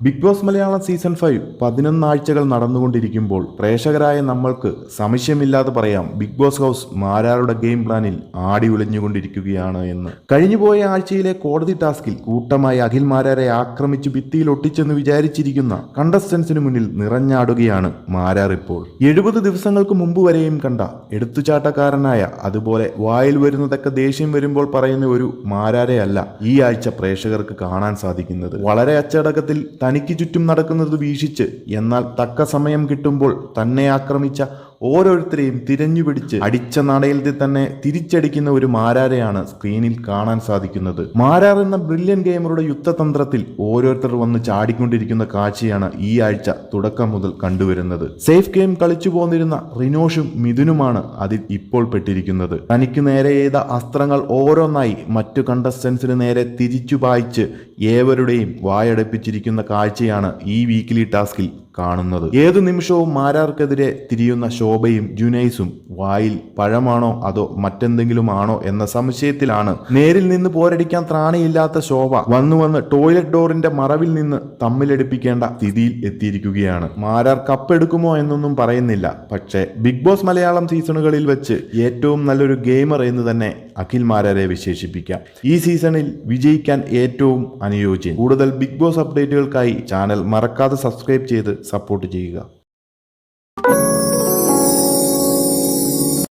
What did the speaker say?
Big boss Malayalam season 5 11 ആഴ്ചകൾ നടന്നുകൊണ്ടിരിക്കുമ്പോൾ പ്രേക്ഷകരായ നമ്മൾക്ക് സംശയമില്ലാതെ പറയാം ബിഗ് ബോസ് ഹൗസ് മാരാരുടെ ഗെയിം പ്ലാനിൽ ആടി ഉലഞ്ഞുകൊണ്ടിരിക്കുകയാണ് എന്ന്. കഴിഞ്ഞുപോയ ആഴ്ചയിലെ കോടതി ടാസ്കിൽ കൂട്ടമായി അഖിൽ മാരാരെ ആക്രമിച്ചു ഭിത്തിയിൽ ഒട്ടിച്ചെന്ന് വിചാരിച്ചിരിക്കുന്ന കണ്ടസ്റ്റൻസിന് മുന്നിൽ നിറഞ്ഞാടുകയാണ് മാരാർ ഇപ്പോൾ. 70 ദിവസങ്ങൾക്ക് മുമ്പ് വരെയും കണ്ട എടുത്തുചാട്ടക്കാരനായ, അതുപോലെ വായിൽ വരുന്നതൊക്കെ ദേഷ്യം വരുമ്പോൾ പറയുന്ന ഒരു മാരാരെ അല്ല ഈ ആഴ്ച പ്രേക്ഷകർക്ക് കാണാൻ സാധിക്കുന്നത്. വളരെ അച്ചടക്കത്തിൽ തനിക്ക് ചുറ്റും നടക്കുന്നത് വീക്ഷിച്ച്, എന്നാൽ തക്ക സമയം കിട്ടുമ്പോൾ തന്നെ ആക്രമിച്ച ഓരോരുത്തരെയും തിരഞ്ഞുപിടിച്ച് അടിച്ച നാണയത്തിൽ തന്നെ തിരിച്ചടിക്കുന്ന ഒരു മാരാരെയാണ് സ്ക്രീനിൽ കാണാൻ സാധിക്കുന്നത്. മാരാർ എന്ന ബ്രില്യൻ ഗെയിമറുടെ യുദ്ധതന്ത്രത്തിൽ ഓരോരുത്തർ വന്ന് ചാടിക്കൊണ്ടിരിക്കുന്ന കാഴ്ചയാണ് ഈ ആഴ്ച തുടക്കം മുതൽ കണ്ടുവരുന്നത്. സേഫ് ഗെയിം കളിച്ചു പോന്നിരുന്ന റിനോഷും മിഥുനുമാണ് അതിൽ ഇപ്പോൾ പെട്ടിരിക്കുന്നത്. തനിക്ക് നേരെ ചെയ്ത അസ്ത്രങ്ങൾ ഓരോന്നായി മറ്റു കണ്ടസ്റ്റൻസിന് നേരെ തിരിച്ചു പായിച്ച് ഏവരുടെയും വായടപ്പിച്ചിരിക്കുന്ന കാഴ്ചയാണ് ഈ വീക്കിലി ടാസ്കിൽ കാണുന്നത്. ഏതു നിമിഷവും മാരാർക്കെതിരെ തിരിയുന്ന ശോഭയും ജുനൈസും വായിൽ പഴമാണോ അതോ മറ്റെന്തെങ്കിലും ആണോ എന്ന സംശയത്തിലാണ്. നേരിൽ നിന്ന് പോരടിക്കാൻ ത്രാണിയില്ലാത്ത ശോഭ വന്ന് ടോയ്ലറ്റ് ഡോറിന്റെ മറവിൽ നിന്ന് തമ്മിലടിപ്പിക്കേണ്ട സ്ഥിതിയിൽ എത്തിയിരിക്കുകയാണ്. മാരാർ കപ്പെടുക്കുമോ എന്നൊന്നും പറയുന്നില്ല, പക്ഷേ ബിഗ് ബോസ് മലയാളം സീസണുകളിൽ വെച്ച് ഏറ്റവും നല്ലൊരു ഗെയിമർ എന്ന് തന്നെ അഖിൽ മാരാരെ വിശേഷിപ്പിക്കാം. ഈ സീസണിൽ വിജയിക്കാൻ ഏറ്റവും അനുയോജ്യൻ. കൂടുതൽ ബിഗ് ബോസ് അപ്ഡേറ്റുകൾക്കായി ചാനൽ മറക്കാതെ സബ്സ്ക്രൈബ് ചെയ്ത് സപ്പോർട്ട് ചെയ്യുക.